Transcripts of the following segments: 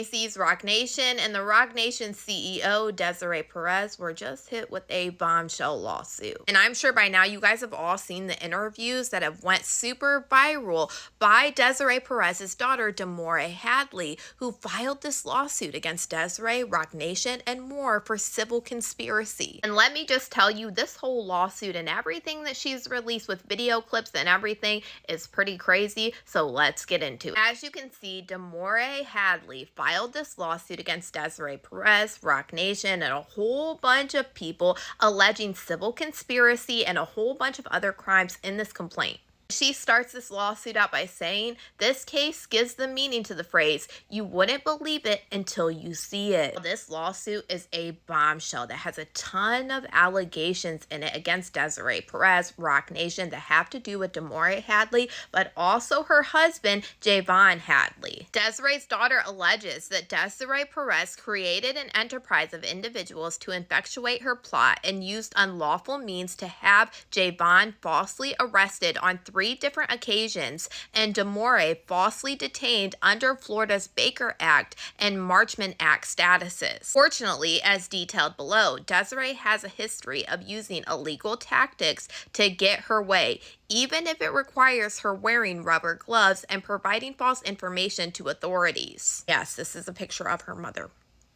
ABC's Rock Nation and the Rock Nation CEO, Desiree Perez, were just hit with a bombshell lawsuit. And I'm sure by now you guys have all seen the interviews that have went super viral by Desiree Perez's daughter, Demoree Hadley, who filed this lawsuit against Desiree, Rock Nation, and more for civil conspiracy. And let me just tell you, this whole lawsuit and everything that she's released with video clips and everything is pretty crazy, so let's get into it. As you can see, Demoree Hadley filed this lawsuit against Desiree Perez, Rock Nation, and a whole bunch of people alleging civil conspiracy and a whole bunch of other crimes in this complaint. She starts this lawsuit out by saying, this case gives the meaning to the phrase, you wouldn't believe it until you see it. This lawsuit is a bombshell that has a ton of allegations in it against Desiree Perez, Rock Nation, that have to do with Demoree Hadley, but also her husband, Javon Hadley. Desiree's daughter alleges that Desiree Perez created an enterprise of individuals to effectuate her plot and used unlawful means to have Javon falsely arrested on 3 different occasions and Demoree falsely detained under Florida's Baker Act and Marchman Act statuses. Fortunately, as detailed below, Desiree has a history of using illegal tactics to get her way, even if it requires her wearing rubber gloves and providing false information to authorities. Yes, this is a picture of her mother.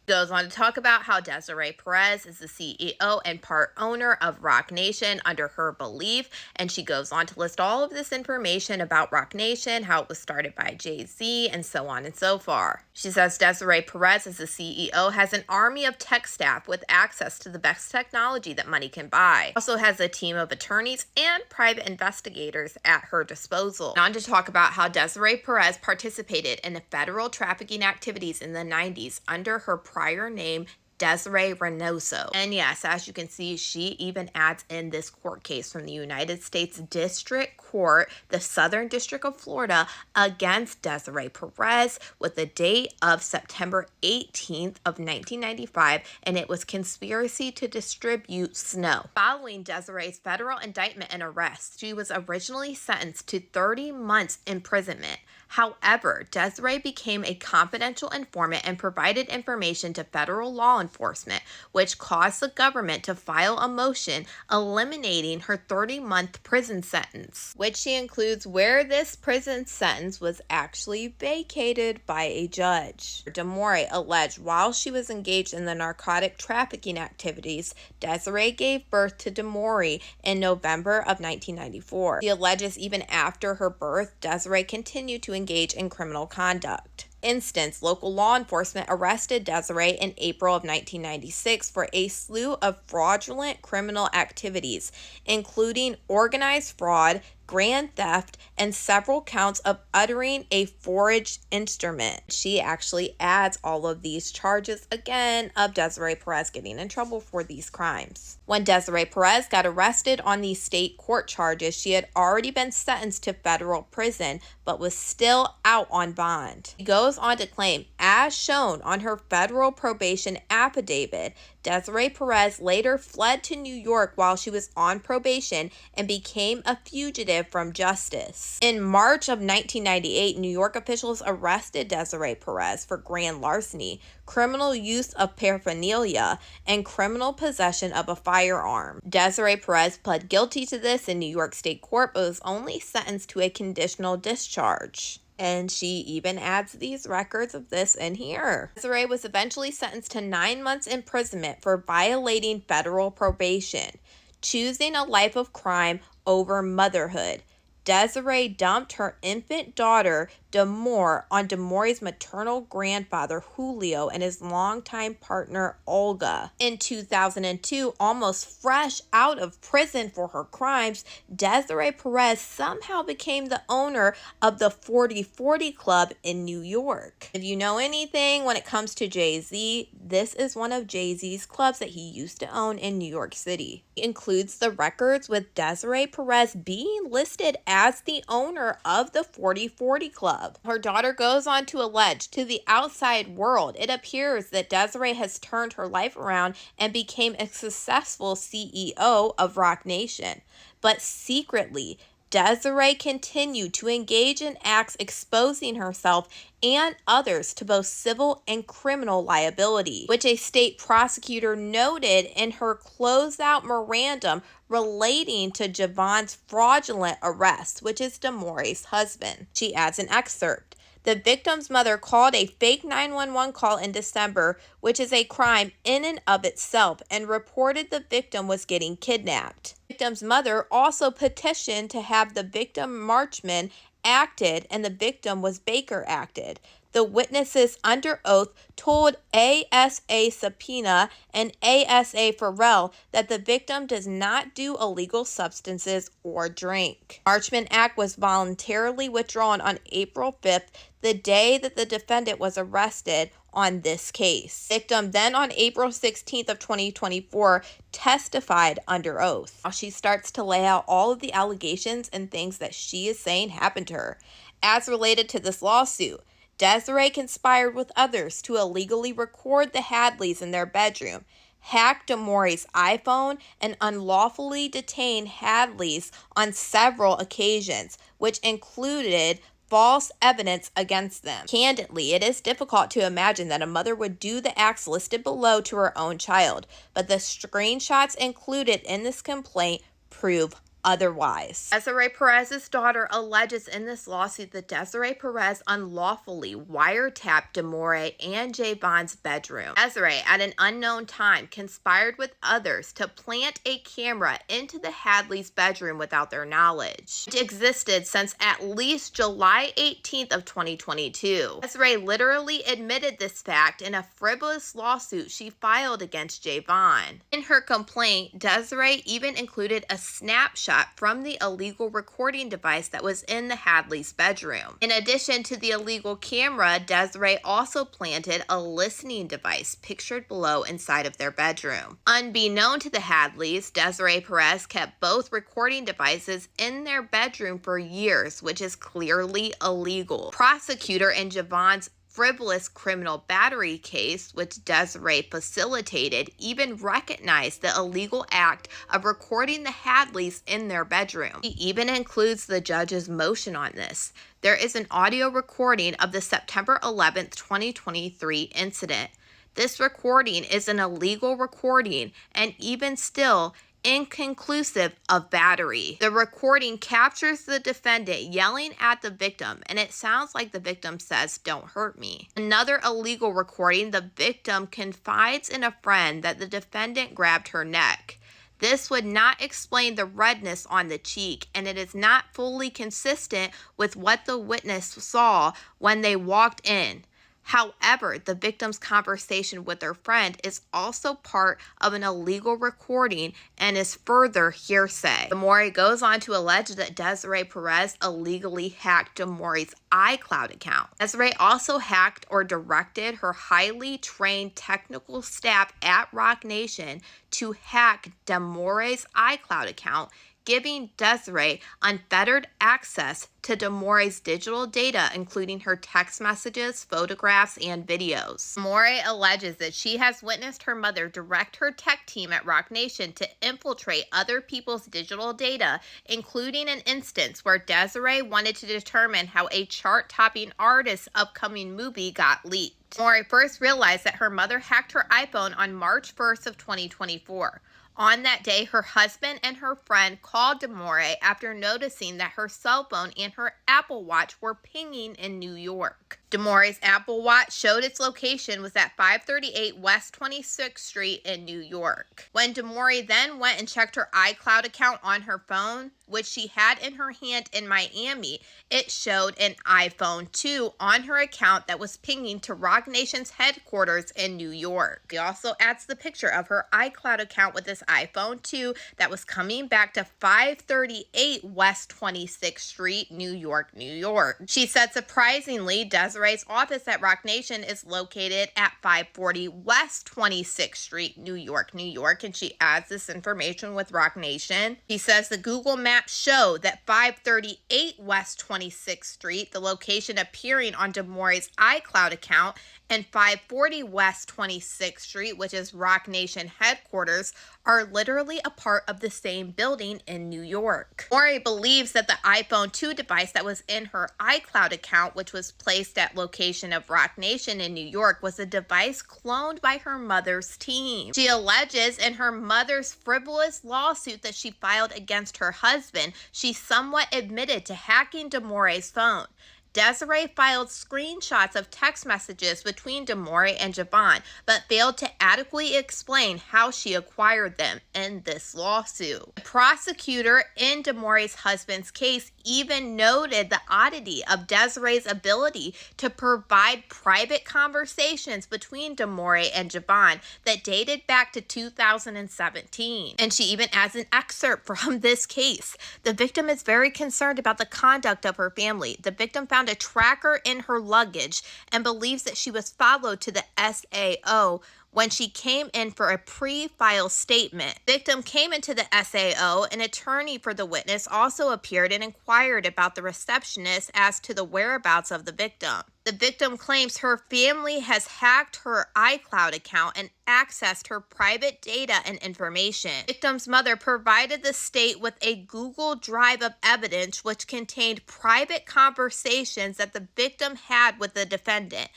Goes on to talk about how Desiree Perez is the CEO and part owner of Rock Nation under her belief, and she goes on to list all of this information about Rock Nation, how it was started by Jay-Z, and so on and so forth. She says Desiree Perez as the CEO has an army of tech staff with access to the best technology that money can buy. Also has a team of attorneys and private investigators at her disposal. On to talk about how Desiree Perez participated in the federal trafficking activities in the 90s under her prior name, Desiree Reynoso. And yes, as you can see, she even adds in this court case from the United States District Court, the Southern District of Florida, against Desiree Perez with the date of September 18th of 1995, and it was conspiracy to distribute snow. Following Desiree's federal indictment and arrest, she was originally sentenced to 30 months imprisonment. However, Desiree became a confidential informant and provided information to federal law enforcement, which caused the government to file a motion eliminating her 30-month prison sentence, which includes where this prison sentence was actually vacated by a judge. Demoree alleged while she was engaged in the narcotic trafficking activities, Desiree gave birth to Demoree in November of 1994. She alleges even after her birth, Desiree continued to engage in criminal conduct. Instance, local law enforcement arrested Desiree in April of 1996 for a slew of fraudulent criminal activities, including organized fraud, grand theft, and several counts of uttering a forged instrument. She actually adds all of these charges again of Desiree Perez getting in trouble for these crimes. When Desiree Perez got arrested on these state court charges, she had already been sentenced to federal prison, but was still out on bond. She goes on to claim, as shown on her federal probation affidavit, Desiree Perez later fled to New York while she was on probation and became a fugitive from justice. In March of 1998, New York officials arrested Desiree Perez for grand larceny, criminal use of paraphernalia, and criminal possession of a firearm. Desiree Perez pled guilty to this in New York State Court, but was only sentenced to a conditional discharge. And she even adds these records of this in here. Desiree was eventually sentenced to 9 months imprisonment for violating federal probation, choosing a life of crime over motherhood. Desiree dumped her infant daughter, Demoree, on Demoree's maternal grandfather, Julio, and his longtime partner, Olga. In 2002, almost fresh out of prison for her crimes, Desiree Perez somehow became the owner of the 40/40 Club in New York. If you know anything when it comes to Jay-Z, this is one of Jay-Z's clubs that he used to own in New York City. It includes the records with Desiree Perez being listed as the owner of the 40/40 Club. Her daughter goes on to allege to the outside world, it appears that Desiree has turned her life around and became a successful CEO of Rock Nation. But secretly, Desiree continued to engage in acts exposing herself and others to both civil and criminal liability, which a state prosecutor noted in her closeout memorandum relating to Javon's fraudulent arrest, which is Demoree's husband. She adds an excerpt. The victim's mother called a fake 911 call in December, which is a crime in and of itself, and reported the victim was getting kidnapped. The victim's mother also petitioned to have the victim Marchman acted, and the victim was Baker acted. The witnesses under oath told ASA Subpoena and ASA Farrell that the victim does not do illegal substances or drink. Marchman Act was voluntarily withdrawn on April 5th, the day that the defendant was arrested on this case. Victim then on April 16th of 2024 testified under oath. Now she starts to lay out all of the allegations and things that she is saying happened to her. As related to this lawsuit, Desiree conspired with others to illegally record the Hadleys in their bedroom, hack Demoree's iPhone, and unlawfully detain Hadleys on several occasions, which included false evidence against them. Candidly, it is difficult to imagine that a mother would do the acts listed below to her own child, but the screenshots included in this complaint prove otherwise. Desiree Perez's daughter alleges in this lawsuit that Desiree Perez unlawfully wiretapped Demoree and Javon's bedroom. Desiree, at an unknown time, conspired with others to plant a camera into the Hadleys' bedroom without their knowledge. It existed since at least July 18th of 2022. Desiree literally admitted this fact in a frivolous lawsuit she filed against Javon. In her complaint, Desiree even included a snapshot from the illegal recording device that was in the Hadleys' bedroom. In addition to the illegal camera, Desiree also planted a listening device pictured below inside of their bedroom. Unbeknown to the Hadleys, Desiree Perez kept both recording devices in their bedroom for years, which is clearly illegal. Prosecutor in Javon's frivolous criminal battery case, which Desiree facilitated, even recognized the illegal act of recording the Hadleys in their bedroom. He even includes the judge's motion on this. There is an audio recording of the September 11th, 2023 incident. This recording is an illegal recording and even still inconclusive of battery. The recording captures the defendant yelling at the victim, and it sounds like the victim says, "Don't hurt me." Another illegal recording, the victim confides in a friend that the defendant grabbed her neck. This would not explain the redness on the cheek, and it is not fully consistent with what the witness saw when they walked in. However, the victim's conversation with her friend is also part of an illegal recording and is further hearsay. Demoree goes on to allege that Desiree Perez illegally hacked Demoree's iCloud account. Desiree also hacked or directed her highly trained technical staff at Roc Nation to hack Demoree's iCloud account, giving Desiree unfettered access to Demoree's digital data, including her text messages, photographs, and videos. Demoree alleges that she has witnessed her mother direct her tech team at Roc Nation to infiltrate other people's digital data, including an instance where Desiree wanted to determine how a chart-topping artist's upcoming movie got leaked. Demoree first realized that her mother hacked her iPhone on March 1st of 2024. On that day, her husband and her friend called Demoree after noticing that her cell phone and her Apple Watch were pinging in New York. Demoree's Apple Watch showed its location was at 538 West 26th Street in New York. When Demoree then went and checked her iCloud account on her phone, which she had in her hand in Miami, it showed an iPhone 2 on her account that was pinging to Roc Nation's headquarters in New York. She also adds the picture of her iCloud account with this iPhone 2 that was coming back to 538 West 26th Street, New York, New York. She said, surprisingly, Desiree's office at Roc Nation is located at 540 West 26th Street, New York, New York, and she adds this information with Roc Nation. She says the Google Maps show that 538 West 26th Street, the location appearing on Demoree's iCloud account, and 540 West 26th Street, which is Roc Nation headquarters, are literally a part of the same building in New York. Demoree believes that the iPhone 2 device that was in her iCloud account, which was placed at location of Roc Nation in New York, was a device cloned by her mother's team. She alleges in her mother's frivolous lawsuit that she filed against her husband, she somewhat admitted to hacking Demoree's phone. Desiree filed screenshots of text messages between Demoree and Javon, but failed to adequately explain how she acquired them in this lawsuit. The prosecutor in Demoree's husband's case even noted the oddity of Desiree's ability to provide private conversations between Demoree and Javon that dated back to 2017. And she even adds an excerpt from this case. The victim is very concerned about the conduct of her family. The victim found a tracker in her luggage and believes that she was followed to the SAO when she came in for a pre-file statement. Victim came into the SAO. An attorney for the witness also appeared and inquired about the receptionist as to the whereabouts of the victim. The victim claims her family has hacked her iCloud account and accessed her private data and information. Victim's mother provided the state with a Google Drive of evidence which contained private conversations that the victim had with the defendant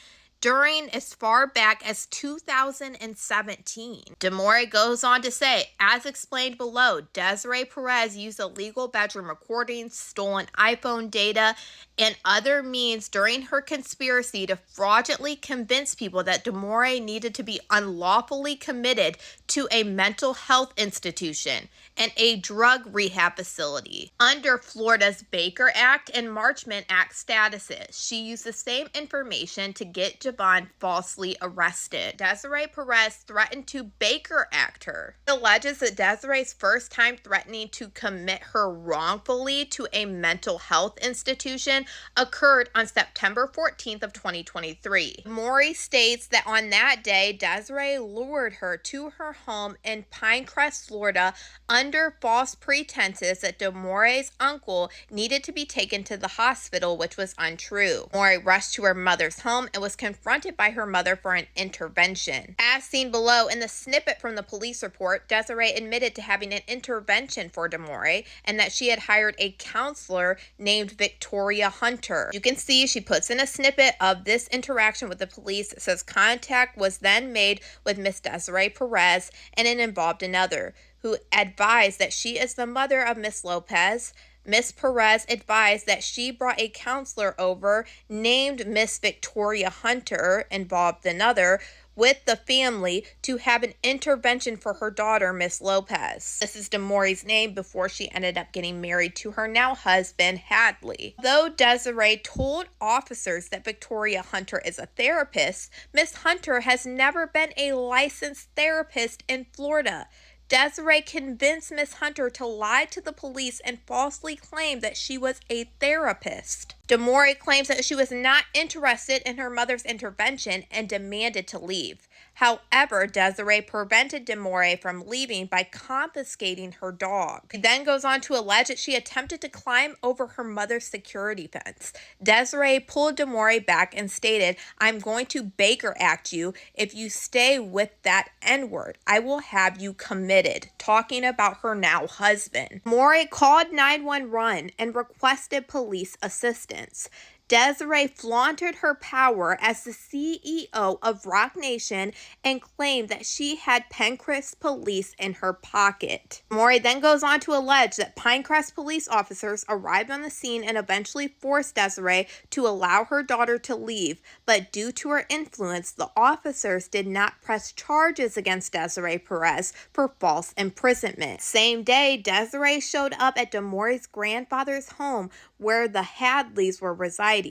during as far back as 2017. Demoree goes on to say, as explained below, Desiree Perez used illegal bedroom recordings, stolen iPhone data, and other means during her conspiracy to fraudulently convince people that Demoree needed to be unlawfully committed to a mental health institution and a drug rehab facility. Under Florida's Baker Act and Marchman Act statuses, she used the same information to get Javon falsely arrested. Desiree Perez threatened to Baker Act her. It alleges that Desiree's first time threatening to commit her wrongfully to a mental health institution occurred on September 14th of 2023. Demoree states that on that day, Desiree lured her to her home in Pinecrest, Florida, under false pretenses that Demoree's uncle needed to be taken to the hospital, which was untrue. Demoree rushed to her mother's home and was confronted by her mother for an intervention. As seen below in the snippet from the police report, Desiree admitted to having an intervention for Demoree and that she had hired a counselor named Victoria Hunter. You can see she puts in a snippet of this interaction with the police. It says contact was then made with Miss Desiree Perez and it involved another, who advised that she is the mother of Miss Lopez. Miss Perez advised that she brought a counselor over named Miss Victoria Hunter, involved another, with the family to have an intervention for her daughter, Miss Lopez. This is Demoree's name before she ended up getting married to her now husband, Hadley. Though Desiree told officers that Victoria Hunter is a therapist, Miss Hunter has never been a licensed therapist in Florida. Desiree convinced Miss Hunter to lie to the police and falsely claim that she was a therapist. Demoree claims that she was not interested in her mother's intervention and demanded to leave. However, Desiree prevented Demoree from leaving by confiscating her dog. She then goes on to allege that she attempted to climb over her mother's security fence. Desiree pulled Demoree back and stated, "I'm going to Baker Act you if you stay with that N-word. I will have you committed," talking about her now husband. Demoree called 911 and requested police assistance. Desiree flaunted her power as the CEO of Roc Nation and claimed that she had Pinecrest police in her pocket. Demoree then goes on to allege that Pinecrest police officers arrived on the scene and eventually forced Desiree to allow her daughter to leave, but due to her influence, the officers did not press charges against Desiree Perez for false imprisonment. Same day, Desiree showed up at Demoree's grandfather's home where the Hadleys were residing.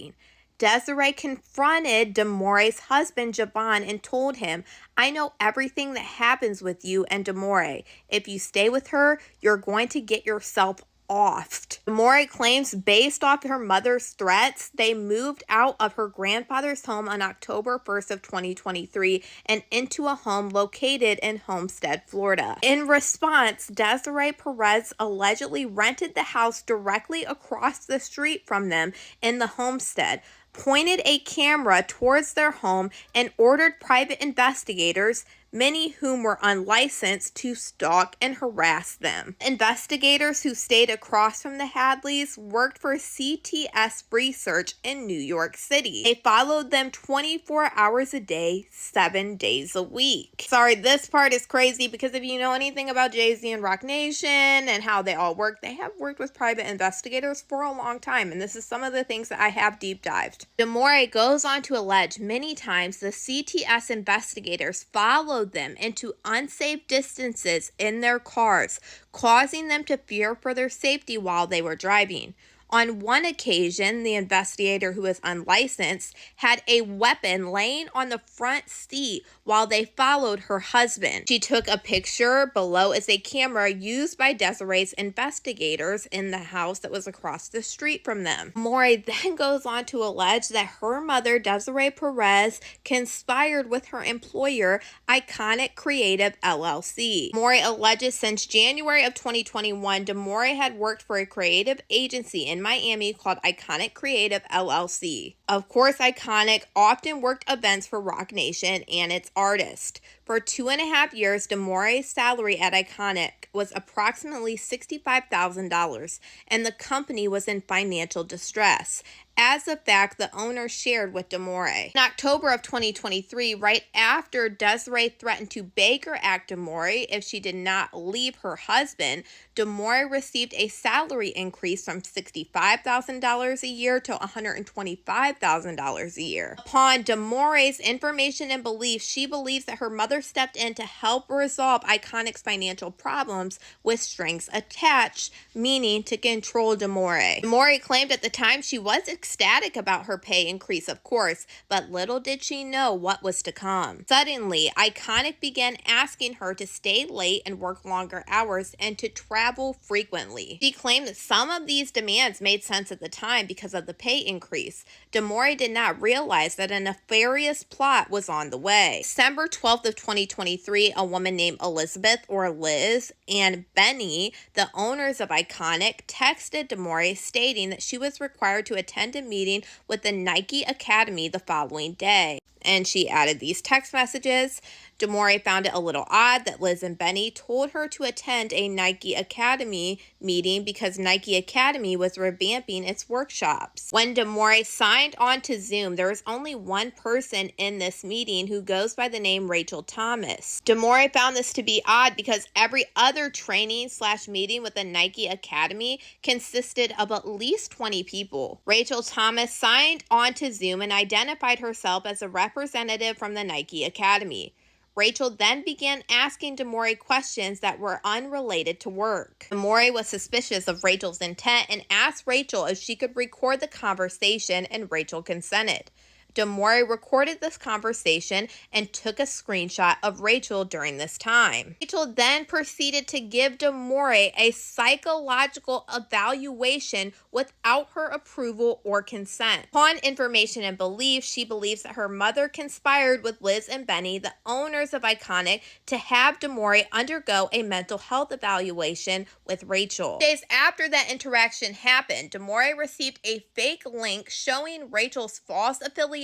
Desiree confronted Demoree's husband, Javon, and told him, "I know everything that happens with you and Demoree. If you stay with her, you're going to get yourself offed." Demoree claims based off her mother's threats, they moved out of her grandfather's home on October 1st of 2023 and into a home located in Homestead, Florida. In response, Desiree Perez allegedly rented the house directly across the street from them in the Homestead, pointed a camera towards their home, and ordered private investigators, many whom were unlicensed, to stalk and harass them. Investigators who stayed across from the Hadleys worked for CTS Research in New York City. They followed them 24 hours a day, 7 days a week. Sorry, this part is crazy because if you know anything about Jay-Z and Roc Nation and how they all work, they have worked with private investigators for a long time, and this is some of the things that I have deep dived. Demoree goes on to allege many times the CTS investigators followed them into unsafe distances in their cars, causing them to fear for their safety while they were driving. On one occasion, the investigator, who was unlicensed, had a weapon laying on the front seat while they followed her husband. She took a picture. Below is a camera used by Desiree's investigators in the house that was across the street from them. Demoree then goes on to allege that her mother, Desiree Perez, conspired with her employer, Iconic Creative LLC. Demoree alleges since January of 2021, Demoree had worked for a creative agency in Miami called Iconic Creative LLC. Of course, Iconic often worked events for Roc Nation and its artists. For 2.5 years, Demoree's salary at Iconic was approximately $65,000, and the company was in financial distress, as a fact the owner shared with Demoree. In October of 2023, right after Desiree threatened to Baker Act Demoree if she did not leave her husband, Demoree received a salary increase from $65,000 a year to $125,000 a year. Upon Demoree's information and belief, she believes that her mother stepped in to help resolve Iconic's financial problems with strings attached, meaning to control Demoree. Demoree claimed at the time she was ecstatic about her pay increase, of course, but little did she know what was to come. Suddenly, Iconic began asking her to stay late and work longer hours and to travel frequently. She claimed that some of these demands made sense at the time because of the pay increase. Demoree did not realize that a nefarious plot was on the way. December 12th of 2023, a woman named Elizabeth, or Liz, and Benny, the owners of Iconic, texted Demoree stating that she was required to attend a meeting with the Nike Academy the following day. And she added these text messages. Demoree found it a little odd that Liz and Benny told her to attend a Nike Academy meeting because Nike Academy was revamping its workshops. When Demoree signed on to Zoom, there was only one person in this meeting who goes by the name Rachel Thomas. Demoree found this to be odd because every other training/meeting with the Nike Academy consisted of at least 20 people. Rachel Thomas signed on to Zoom and identified herself as a representative from the Nike Academy. Rachel then began asking Demoree questions that were unrelated to work. Demoree was suspicious of Rachel's intent and asked Rachel if she could record the conversation, and Rachel consented. Demoree recorded this conversation and took a screenshot of Rachel during this time. Rachel then proceeded to give Demoree a psychological evaluation without her approval or consent. Upon information and belief, she believes that her mother conspired with Liz and Benny, the owners of Iconic, to have Demoree undergo a mental health evaluation with Rachel. Days after that interaction happened, Demoree received a fake link showing Rachel's false affiliation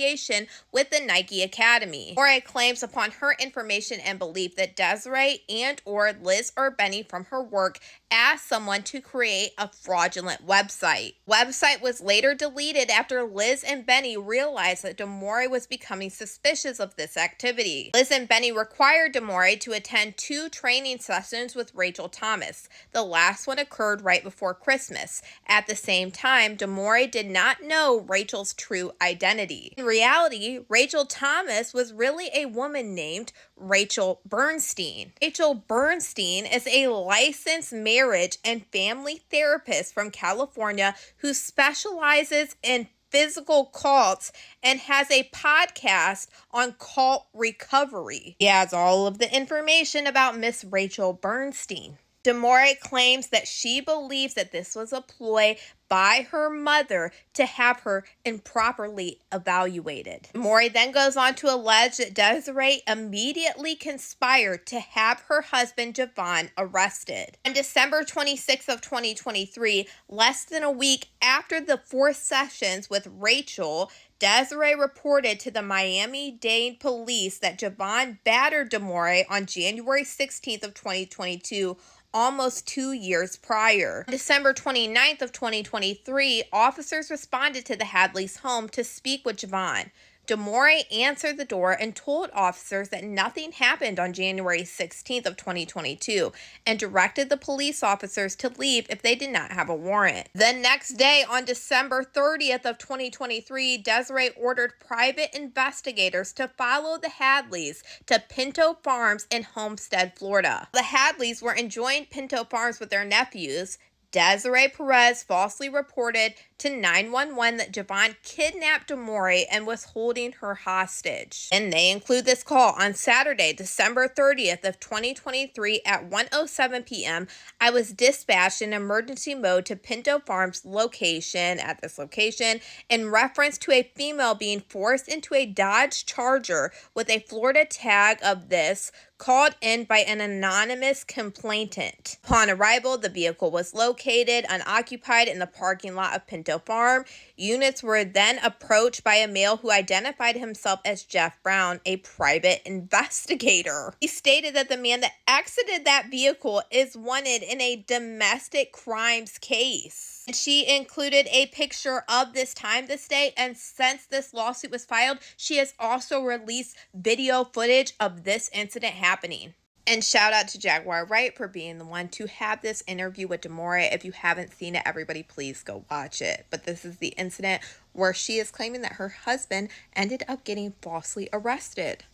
with the Nike Academy. Demoree claims upon her information and belief that Desiree and or Liz or Benny from her work asked someone to create a fraudulent website. Website was later deleted after Liz and Benny realized that Demoree was becoming suspicious of this activity. Liz and Benny required Demoree to attend 2 training sessions with Rachel Thomas. The last one occurred right before Christmas. At the same time, Demoree did not know Rachel's true identity. In reality, Rachel Thomas was really a woman named Rachel Bernstein. Rachel Bernstein is a licensed marriage and family therapist from California who specializes in physical cults and has a podcast on cult recovery. He has all of the information about Miss Rachel Bernstein. Demoree claims that she believes that this was a ploy by her mother to have her improperly evaluated. Demoree then goes on to allege that Desiree immediately conspired to have her husband Javon arrested. On December 26th of 2023, less than a week after the 4 sessions with Rachel, Desiree reported to the Miami-Dade police that Javon battered Demoree on January 16th of 2022, almost 2 years prior. On December 29th of 2023, officers responded to the Hadleys' home to speak with Javon. Demoree answered the door and told officers that nothing happened on January 16th of 2022 and directed the police officers to leave if they did not have a warrant. The next day, on December 30th of 2023, Desiree ordered private investigators to follow the Hadleys to Pinto Farms in Homestead, Florida. The Hadleys were enjoying Pinto Farms with their nephews. Desiree Perez falsely reported to 911 that Javon kidnapped Demoree and was holding her hostage. And they include this call on Saturday, December 30th of 2023 at 1:07 p.m. I was dispatched in emergency mode to Pinto Farms location at this location in reference to a female being forced into a Dodge Charger with a Florida tag of this, called in by an anonymous complainant. Upon arrival, the vehicle was located unoccupied in the parking lot of Pinto Farm. Units were then approached by a male who identified himself as Jeff Brown, a private investigator. He stated that the man that exited that vehicle is wanted in a domestic crimes case. And she included a picture of this time, this day, and since this lawsuit was filed, she has also released video footage of this incident happening. And shout out to Jaguar Wright for being the one to have this interview with Demoree. If you haven't seen it, everybody please go watch it. But this is the incident where she is claiming that her husband ended up getting falsely arrested.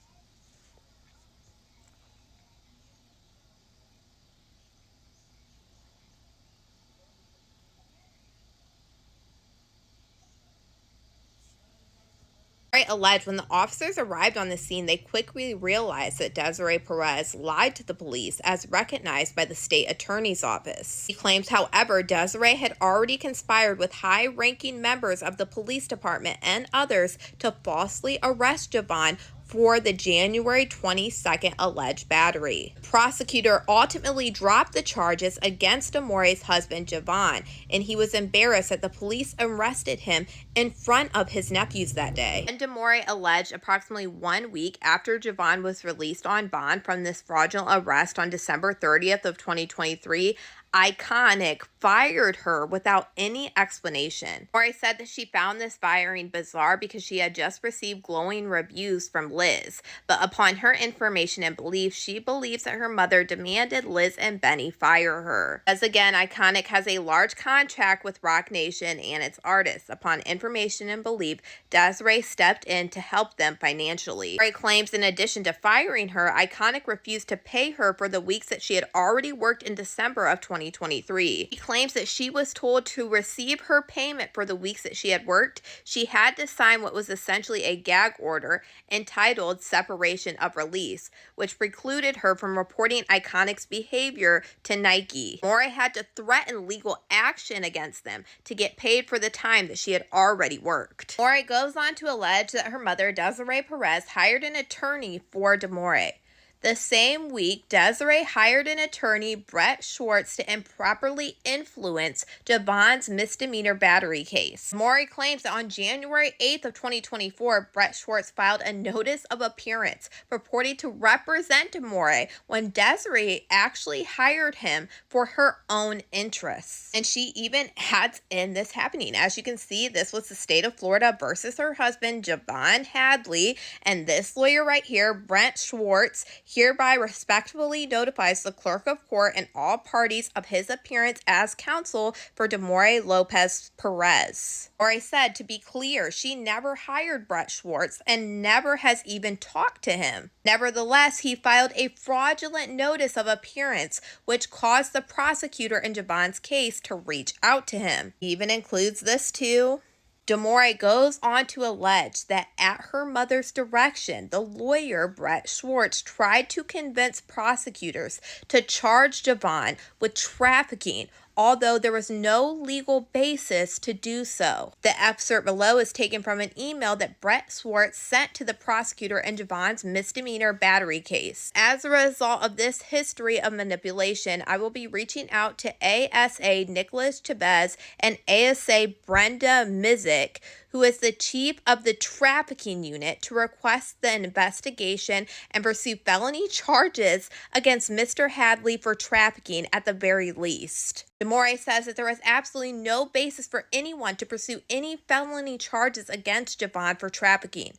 Alleged when the officers arrived on the scene, they quickly realized that Desiree Perez lied to the police as recognized by the state attorney's office. He claims, however, Desiree had already conspired with high-ranking members of the police department and others to falsely arrest Javon for the January 22nd alleged battery. The prosecutor ultimately dropped the charges against Demoree's husband, Javon, and he was embarrassed that the police arrested him in front of his nephews that day. And Demoree alleged approximately 1 week after Javon was released on bond from this fraudulent arrest on December 30th of 2023, Iconic fired her without any explanation. Demoree said that she found this firing bizarre because she had just received glowing reviews from Liz. But upon her information and belief, she believes that her mother demanded Liz and Benny fire her. As again, Iconic has a large contract with Roc Nation and its artists. Upon information and belief, Desiree stepped in to help them financially. Demoree claims in addition to firing her, Iconic refused to pay her for the weeks that she had already worked in December of 2023. He claims that she was told to receive her payment for the weeks that she had worked. She had to sign what was essentially a gag order entitled Separation of Release, which precluded her from reporting Iconic's behavior to Nike. Demoree had to threaten legal action against them to get paid for the time that she had already worked. Demoree goes on to allege that her mother, Desiree Perez, hired an attorney for Demoree. The same week, Desiree hired an attorney, Brett Schwartz, to improperly influence Javon's misdemeanor battery case. Demoree claims that on January 8th of 2024, Brett Schwartz filed a notice of appearance purporting to represent Demoree when Desiree actually hired him for her own interests. And she even had in this happening. As you can see, this was the state of Florida versus her husband, Javon Hadley, and this lawyer right here, Brett Schwartz, hereby respectfully notifies the clerk of court and all parties of his appearance as counsel for Demoree Lopez Perez. Demoree said, to be clear, she never hired Brett Schwartz and never has even talked to him. Nevertheless, he filed a fraudulent notice of appearance, which caused the prosecutor in Javon's case to reach out to him. He even includes this too. Demoree goes on to allege that at her mother's direction, the lawyer Brett Schwartz tried to convince prosecutors to charge Devon with trafficking, although there was no legal basis to do so. The excerpt below is taken from an email that Brett Schwartz sent to the prosecutor in Devon's misdemeanor battery case. As a result of this history of manipulation, I will be reaching out to ASA Nicholas Chavez and ASA Brenda Mizik, who is the chief of the trafficking unit, to request the investigation and pursue felony charges against Mr. Hadley for trafficking at the very least. Demoree says that there is absolutely no basis for anyone to pursue any felony charges against Devon for trafficking.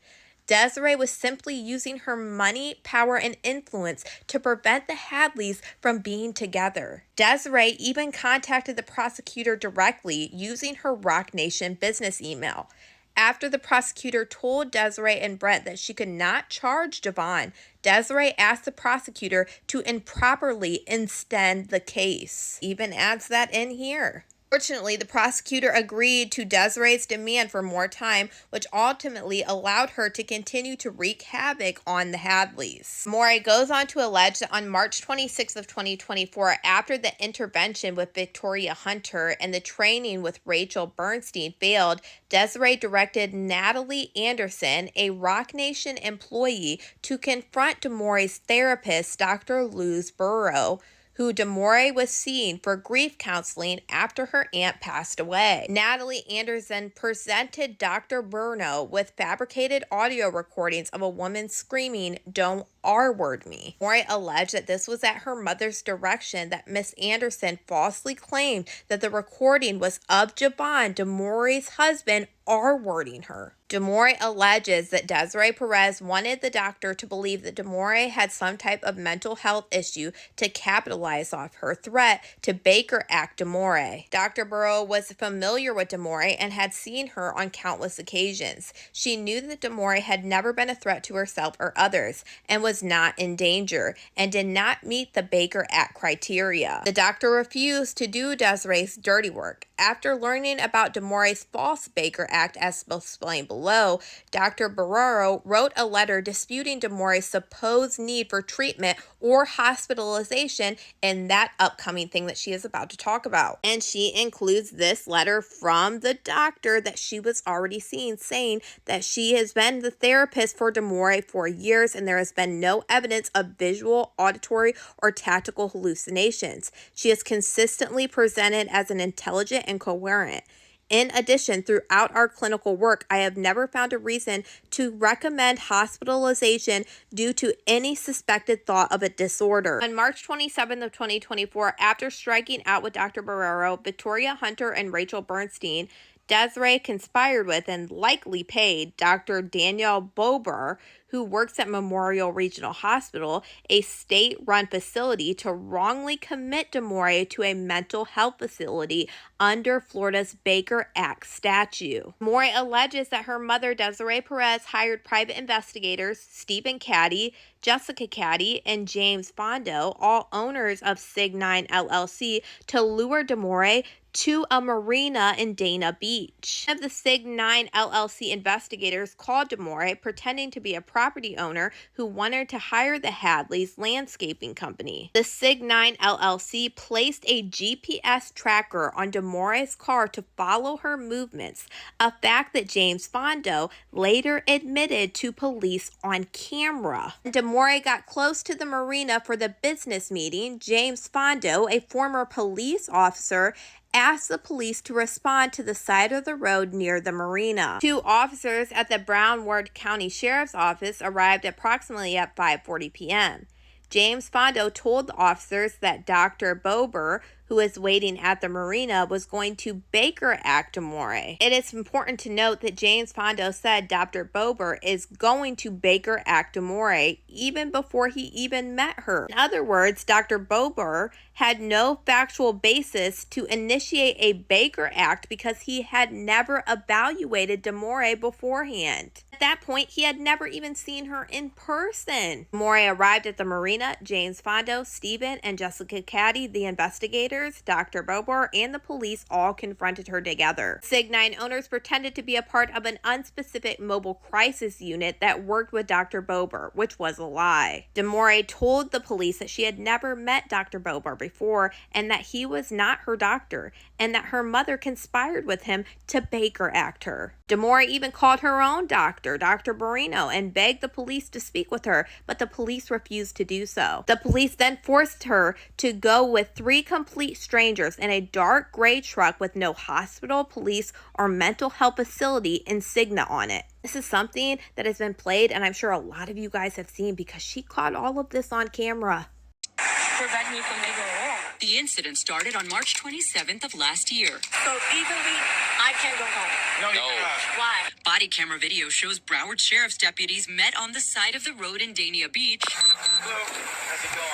Desiree was simply using her money, power, and influence to prevent the Hadleys from being together. Desiree even contacted the prosecutor directly using her Roc Nation business email. After the prosecutor told Desiree and Brent that she could not charge Devon, Desiree asked the prosecutor to improperly extend the case. Even adds that in here. Fortunately, the prosecutor agreed to Desiree's demand for more time, which ultimately allowed her to continue to wreak havoc on the Hadleys. Demoree goes on to allege that on March 26th of 2024, after the intervention with Victoria Hunter and the training with Rachel Bernstein failed, Desiree directed Natalie Anderson, a Roc Nation employee, to confront Demoree's therapist, Dr. Luz Burrow, who Demoree was seeing for grief counseling after her aunt passed away. Natalie Anderson presented Dr. Burrow with fabricated audio recordings of a woman screaming, "Don't R-word me." Demoree alleged that this was at her mother's direction that Miss Anderson falsely claimed that the recording was of Javon, Demoree's husband, R-wording her. Demoree alleges that Desiree Perez wanted the doctor to believe that Demoree had some type of mental health issue to capitalize off her threat to Baker Act Demoree. Dr. Burrow was familiar with Demoree and had seen her on countless occasions. She knew that Demoree had never been a threat to herself or others and was not in danger and did not meet the Baker Act criteria. The doctor refused to do Desiree's dirty work. After learning about Demoree's false Baker Act, as explained below, Dr. Burrow wrote a letter disputing Demoree's supposed need for treatment or hospitalization in that upcoming thing that she is about to talk about. And she includes this letter from the doctor that she was already seeing, saying that she has been the therapist for Demoree for years and there has been no evidence of visual, auditory, or tactical hallucinations. She is consistently presented as an intelligent and coherent. In addition, throughout our clinical work, I have never found a reason to recommend hospitalization due to any suspected thought of a disorder. On March 27th of 2024, after striking out with Dr. Burrow, Victoria Hunter, and Rachel Bernstein, Desiree conspired with and likely paid Dr. Danielle Bober, who works at Memorial Regional Hospital, a state-run facility, to wrongly commit Demoree to a mental health facility under Florida's Baker Act statute. Demoree alleges that her mother, Desiree Perez, hired private investigators, Stephen Caddy, Jessica Caddy, and James Fondo, all owners of Sig9 LLC, to lure Demoree to a marina in Dana Beach. One of the Sig9 LLC investigators called Demoree, pretending to be a property owner who wanted to hire the Hadleys landscaping company. The Sig9 LLC placed a GPS tracker on Demoree's car to follow her movements, a fact that James Fondo later admitted to police on camera. When Demoree got close to the marina for the business meeting, James Fondo, a former police officer, asked the police to respond to the side of the road near the marina. Two officers at the Broward County Sheriff's Office arrived approximately at 5:40 p.m. James Fondo told the officers that Dr. Bober, who was waiting at the marina, was going to Baker Act Demoree. It is important to note that James Fondo said Dr. Bober is going to Baker Act Demoree even before he even met her. In other words, Dr. Bober had no factual basis to initiate a Baker Act because he had never evaluated Demoree beforehand. At that point, he had never even seen her in person. Demoree arrived at the marina. James Fondo, Stephen, and Jessica Caddy, the investigator, operators, Dr. Bober, and the police all confronted her together. Sig9 owners pretended to be a part of an unspecific mobile crisis unit that worked with Dr. Bober, which was a lie. Demoree told the police that she had never met Dr. Bober before and that he was not her doctor, and that her mother conspired with him to Baker Act her. Demoree even called her own doctor, Dr. Barino, and begged the police to speak with her, but the police refused to do so. The police then forced her to go with 3 complete strangers in a dark gray truck with no hospital, police, or mental health facility insignia on it. This is something that has been played, and I'm sure a lot of you guys have seen because she caught all of this on camera. Prevent me from making a wrong. The incident started on March 27th of last year. So legally, I can't go home. No. Why? Body camera video shows Broward Sheriff's deputies met on the side of the road in Dania Beach. Hello. How's it going?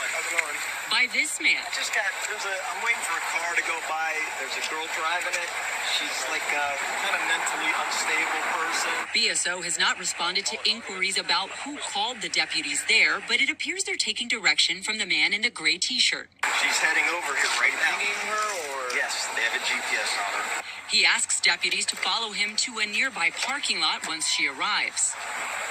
By this man. I'm waiting for a car to go by. There's a girl driving it. She's like a kind of mentally unstable person. BSO has not responded to inquiries about who called the deputies there, but it appears they're taking direction from the man in the gray t-shirt. She's heading over here right now. Pinging her or? Yes, they have a GPS on her. He asks deputies to follow him to a nearby parking lot once she arrives.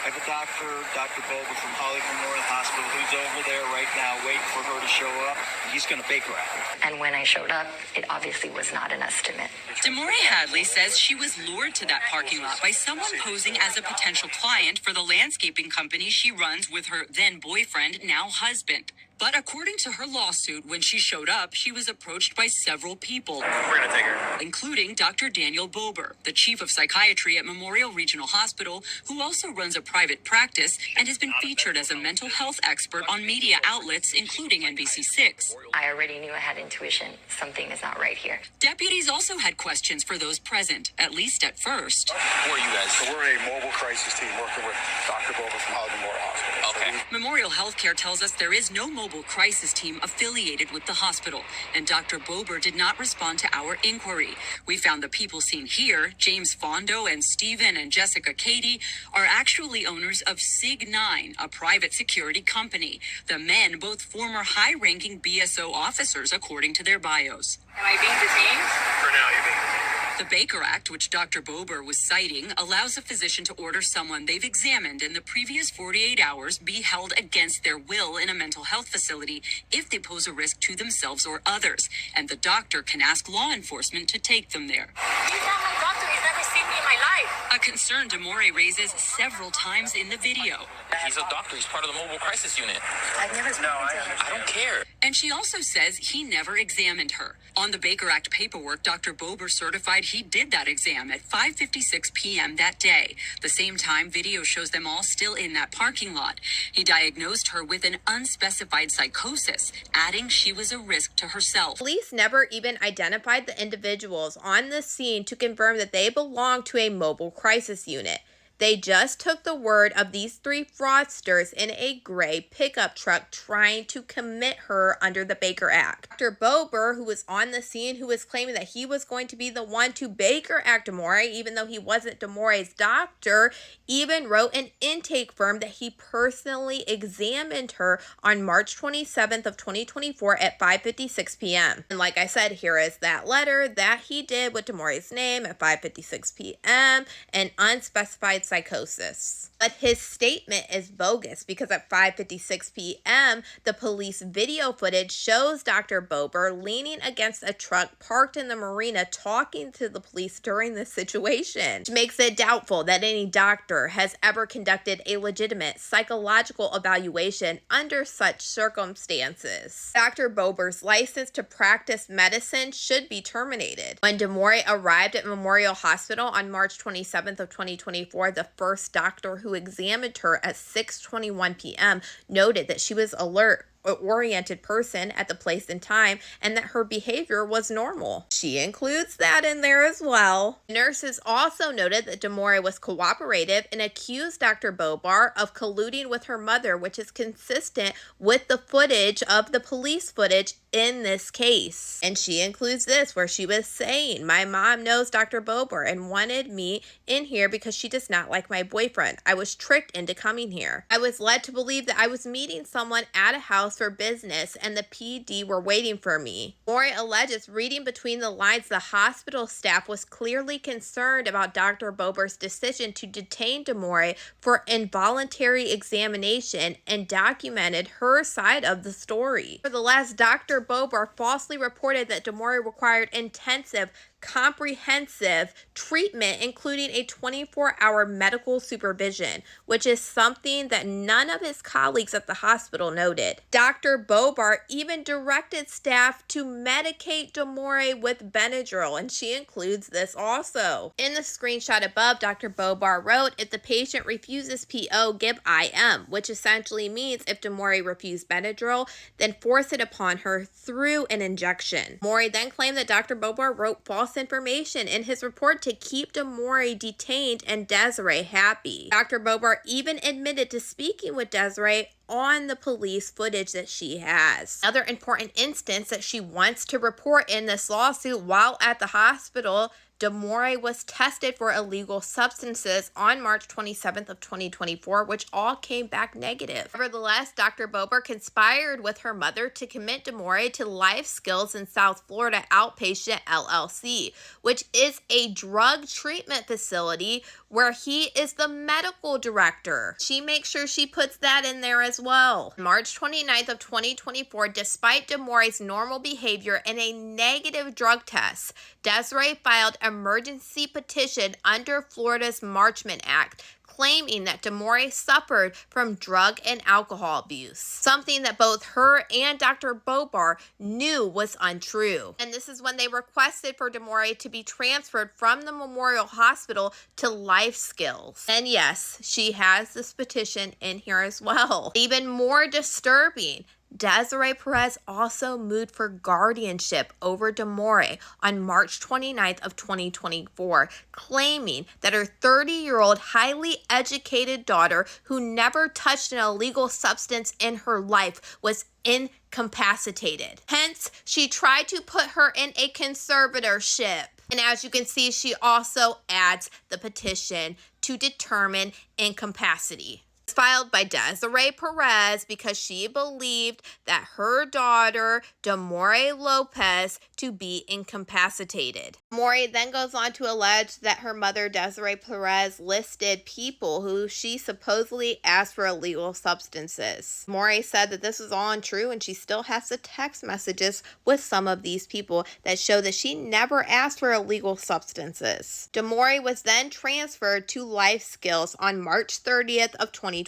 I have a doctor, Dr. Bober from Hollywood Memorial Hospital, who's over there right now waiting for her to show up. He's going to Baker Act. And when I showed up, it obviously was not an estimate. Demoree Hadley says she was lured to that parking lot by someone posing as a potential client for the landscaping company she runs with her then boyfriend, now husband. But according to her lawsuit, when she showed up, she was approached by several people. We're going to take her. Including Dr. Daniel Bober, the chief of psychiatry at Memorial Regional Hospital, who also runs a private practice and has been featured as a mental health expert on media outlets, including NBC6. I already knew I had intuition. Something is not right here. Deputies also had questions for those present, at least at first. Who are you guys? So we're a mobile crisis team working with Dr. Bober from Hollywood Memorial Hospital. Okay. Memorial Healthcare tells us there is no mobile crisis team affiliated with the hospital, and Dr. Bober did not respond to our inquiry. We found the people seen here, James Fondo and Stephen and Jessica Cady, are actually owners of Sig9, a private security company. The men, both former high-ranking BSO officers, according to their bios. Am I being detained? For now, you're being detained. The Baker Act, which Dr. Bober was citing, allows a physician to order someone they've examined in the previous 48 hours be held against their will in a mental health facility if they pose a risk to themselves or others, and the doctor can ask law enforcement to take them there. He's not my doctor. He's never seen me in my life. A concern Demoree raises several times in the video. He's a doctor. He's part of the mobile crisis unit. I've never spoken to him. I don't care. And she also says he never examined her. On the Baker Act paperwork, Dr. Bober certified he did that exam at 5:56 p.m. that day. The same time, video shows them all still in that parking lot. He diagnosed her with an unspecified psychosis, adding she was a risk to herself. Police never even identified the individuals on the scene to confirm that they belonged to a mobile crisis unit. They just took the word of these 3 fraudsters in a gray pickup truck trying to commit her under the Baker Act. Dr. Bober, who was on the scene, who was claiming that he was going to be the one to Baker Act Demoree, even though he wasn't Demoree's doctor, even wrote an intake form that he personally examined her on March 27th of 2024 at 5:56 p.m. And like I said, here is that letter that he did with Demoree's name at 5:56 p.m. and unspecified psychosis. But his statement is bogus because at 5:56 p.m., the police video footage shows Dr. Bober leaning against a truck parked in the marina talking to the police during this situation, which makes it doubtful that any doctor has ever conducted a legitimate psychological evaluation under such circumstances. Dr. Bober's license to practice medicine should be terminated. When Demoree arrived at Memorial Hospital on March 27th of 2024, the first doctor who examined her at 6:21 p.m. noted that she was alert, oriented person at the place and time, and that her behavior was normal. She includes that in there as well. Nurses also noted that Demoree was cooperative and accused Dr. Bober of colluding with her mother, which is consistent with the footage of the police footage in this case. And she includes this, where she was saying, "My mom knows Dr. Bober and wanted me in here because she does not like my boyfriend. I was tricked into coming here. I was led to believe that I was meeting someone at a house house for business and the PD were waiting for me. Demoree alleges reading between the lines, the hospital staff was clearly concerned about Dr. Bober's decision to detain Demoree for involuntary examination and documented her side of the story. Nevertheless, Dr. Bober falsely reported that Demoree required intensive, comprehensive treatment, including a 24-hour medical supervision, which is something that none of his colleagues at the hospital noted. Dr. Bober even directed staff to medicate Demoree with Benadryl, and she includes this also. In the screenshot above, Dr. Bober wrote, "If the patient refuses PO, give IM," which essentially means if Demoree refused Benadryl, then force it upon her through an injection. Demoree then claimed that Dr. Bober wrote false information in his report to keep Demoree detained and Desiree happy. Dr. Bober even admitted to speaking with Desiree on the police footage that she has. Another important instance that she wants to report in this lawsuit: while at the hospital, Demoree was tested for illegal substances on March 27th of 2024, which all came back negative. Nevertheless, Dr. Bober conspired with her mother to commit Demoree to Life Skills in South Florida Outpatient LLC, which is a drug treatment facility where he is the medical director. She makes sure she puts that in there as well. March 29th of 2024, despite Demoree's normal behavior and a negative drug test, Desiree filed emergency petition under Florida's Marchment Act, claiming that Demoree suffered from drug and alcohol abuse, something that both her and Dr. Bober knew was untrue. And this is when they requested for Demoree to be transferred from the Memorial Hospital to Life Skills. And yes, she has this petition in here as well. Even more disturbing, Desiree Perez also moved for guardianship over Demoree on March 29th of 2024, claiming that her 30-year-old highly educated daughter, who never touched an illegal substance in her life, was incapacitated. Hence, she tried to put her in a conservatorship. And as you can see, she also adds the petition to determine incapacity. Filed by Desiree Perez because she believed that her daughter, Demoree Lopez, to be incapacitated. Demoree then goes on to allege that her mother, Desiree Perez, listed people who she supposedly asked for illegal substances. Demoree said that this was all untrue, and she still has the text messages with some of these people that show that she never asked for illegal substances. Demoree was then transferred to Life Skills on March 30th of 2024.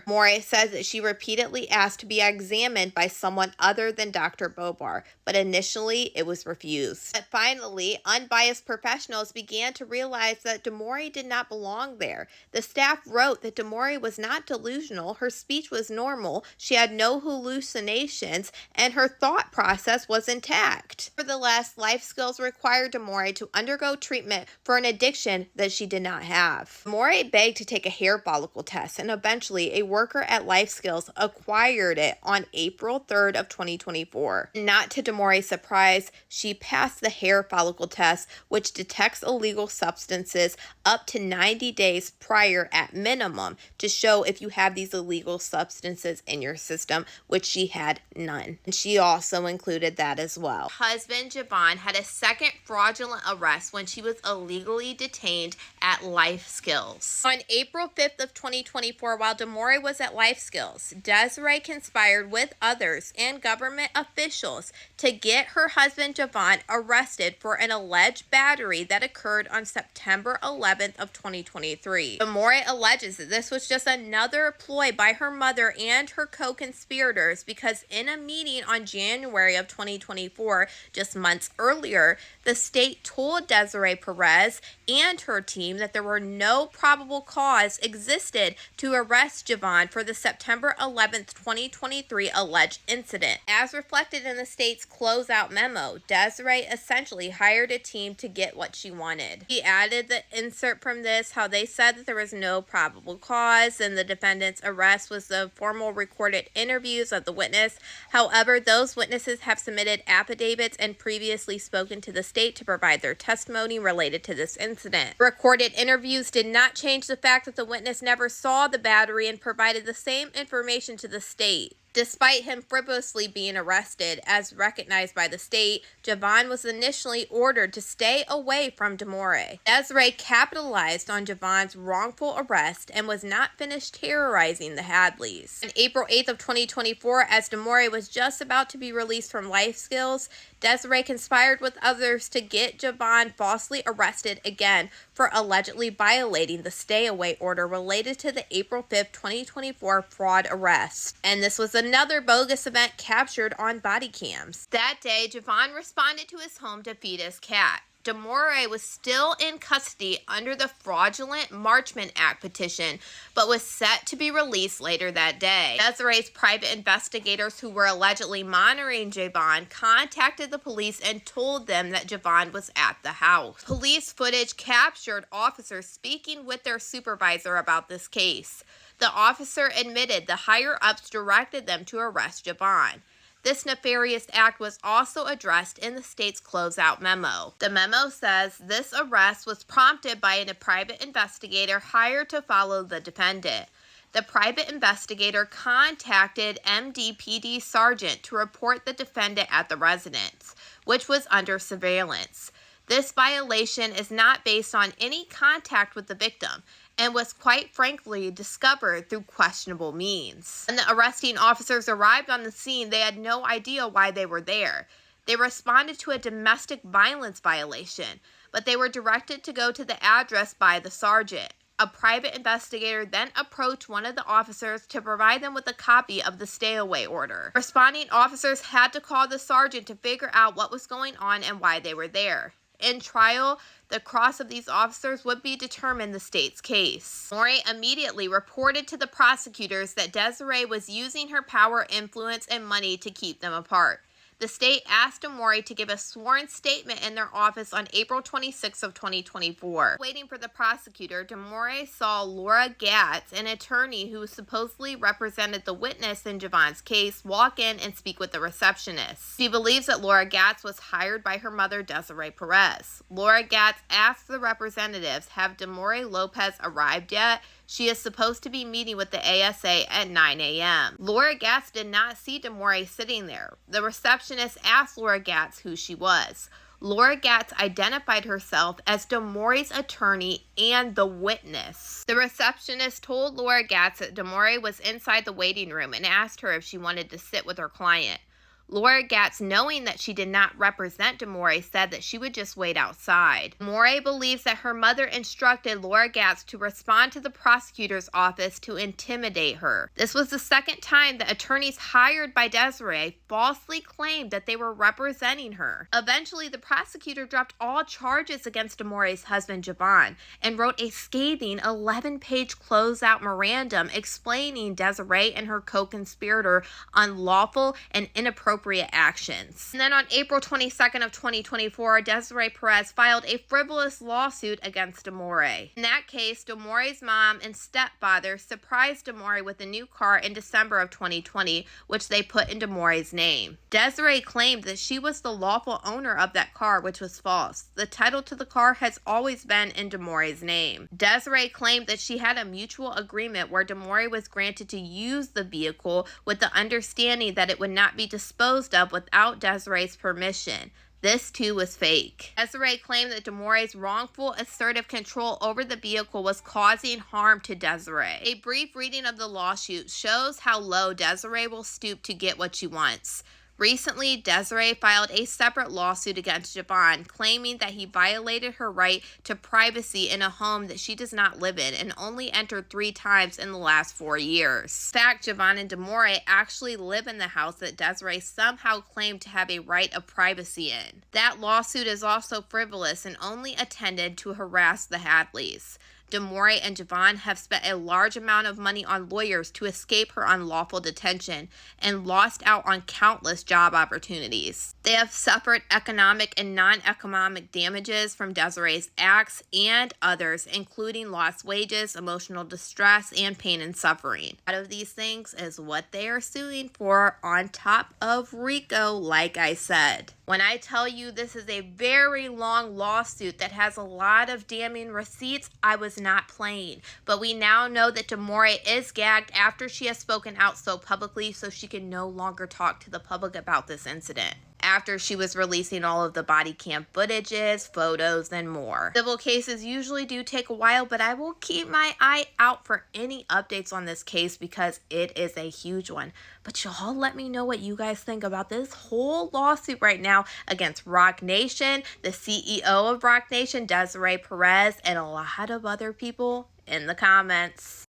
Demoree says that she repeatedly asked to be examined by someone other than Dr. Bober, but initially it was refused. But finally, unbiased professionals began to realize that Demoree did not belong there. The staff wrote that Demoree was not delusional, her speech was normal, she had no hallucinations, and her thought process was intact. Nevertheless, Life Skills required Demoree to undergo treatment for an addiction that she did not have. Demoree begged to take a hair follicle test, and eventually a worker at Life Skills acquired it on April 3rd of 2024. Not to Demoree's surprise, she passed the hair follicle test, which detects illegal substances up to 90 days prior at minimum to show if you have these illegal substances in your system, which she had none. And she also included that as well. Husband Javon had a second fraudulent arrest when she was illegally detained at Life Skills. On April 5th of 2024, while Demoree was at Life Skills, Desiree conspired with others and government officials to get her husband Javon arrested for an alleged battery that occurred on September 11th of 2023. Demoree alleges that this was just another ploy by her mother and her co-conspirators because in a meeting on January of 2024, just months earlier, the state told Desiree Perez and her team that there were no probable cause existed to arrest Javon for the September 11th, 2023 alleged incident. As reflected in the state's closeout memo, Desiree essentially hired a team to get what she wanted. She added the insert from this, how they said that there was no probable cause and the defendant's arrest was the formal recorded interviews of the witness. However, those witnesses have submitted affidavits and previously spoken to the state to provide their testimony related to this incident. Recorded interviews did not change the fact that the witness never saw the battery and provided the same information to the state. Despite him frivolously being arrested, as recognized by the state, Javon was initially ordered to stay away from Demoree. Desiree capitalized on Javon's wrongful arrest and was not finished terrorizing the Hadleys. On April 8th of 2024, as Demoree was just about to be released from life skills, Desiree conspired with others to get Javon falsely arrested again for allegedly violating the stay-away order related to the April 5th, 2024 fraud arrest. And this was another bogus event captured on body cams. That day, Javon responded to his home to feed his cat. Demoree was still in custody under the Fraudulent Marchment Act petition, but was set to be released later that day. Desiree's private investigators who were allegedly monitoring Javon contacted the police and told them that Javon was at the house. Police footage captured officers speaking with their supervisor about this case. The officer admitted the higher-ups directed them to arrest Javon. This nefarious act was also addressed in the state's closeout memo. The memo says this arrest was prompted by a private investigator hired to follow the defendant. The private investigator contacted MDPD sergeant to report the defendant at the residence, which was under surveillance. This violation is not based on any contact with the victim and was quite frankly discovered through questionable means. When the arresting officers arrived on the scene, they had no idea why they were there. They responded to a domestic violence violation, but they were directed to go to the address by the sergeant. A private investigator then approached one of the officers to provide them with a copy of the stay-away order. Responding officers had to call the sergeant to figure out what was going on and why they were there. In trial, the cross of these officers would be determined the state's case. Demoree immediately reported to the prosecutors that Desiree was using her power, influence, and money to keep them apart. The state asked Demoree to give a sworn statement in their office on April 26 of 2024. Waiting for the prosecutor, Demoree saw Laura Gatz, an attorney who supposedly represented the witness in Javon's case, walk in and speak with the receptionist. She believes that Laura Gatz was hired by her mother, Desiree Perez. Laura Gatz asked the representatives, "Have Demoree Lopez arrived yet? She is supposed to be meeting with the ASA at 9 a.m. Laura Gatz did not see Demoree sitting there. The receptionist asked Laura Gatz who she was. Laura Gatz identified herself as Demoree's attorney and the witness. The receptionist told Laura Gatz that Demoree was inside the waiting room and asked her if she wanted to sit with her client. Laura Gatz, knowing that she did not represent Demoree, said that she would just wait outside. Demoree believes that her mother instructed Laura Gatz to respond to the prosecutor's office to intimidate her. This was the second time that attorneys hired by Desiree falsely claimed that they were representing her. Eventually, the prosecutor dropped all charges against Demoree's husband, Javon, and wrote a scathing 11-page closeout memorandum explaining Desiree and her co-conspirator unlawful and inappropriate actions. And then on April 22nd of 2024, Desiree Perez filed a frivolous lawsuit against Demoree. In that case, Demoree's mom and stepfather surprised Demoree with a new car in December of 2020, which they put in Demoree's name. Desiree claimed that she was the lawful owner of that car, which was false. The title to the car has always been in Demoree's name. Desiree claimed that she had a mutual agreement where Demoree was granted to use the vehicle with the understanding that it would not be disposed of without Desiree's permission. This too was fake. Desiree claimed that Demoree's wrongful assertive control over the vehicle was causing harm to Desiree. A brief reading of the lawsuit shows how low Desiree will stoop to get what she wants. Recently, Desiree filed a separate lawsuit against Javon, claiming that he violated her right to privacy in a home that she does not live in and only entered 3 times in the last 4 years. In fact, Javon and Demoree actually live in the house that Desiree somehow claimed to have a right of privacy in. That lawsuit is also frivolous and only intended to harass the Hadleys. Demoree and Javon have spent a large amount of money on lawyers to escape her unlawful detention and lost out on countless job opportunities. They have suffered economic and non-economic damages from Desiree's acts and others, including lost wages, emotional distress, and pain and suffering. Out of these things is what they are suing for on top of RICO, like I said. When I tell you this is a very long lawsuit that has a lot of damning receipts, I was not playing. But we now know that Demoree is gagged after she has spoken out so publicly, so she can no longer talk to the public about this incident, after she was releasing all of the body cam footages, photos, and more. Civil cases usually do take a while, but I will keep my eye out for any updates on this case because it is a huge one. But y'all let me know what you guys think about this whole lawsuit right now against Roc Nation, the CEO of Roc Nation, Desiree Perez, and a lot of other people in the comments.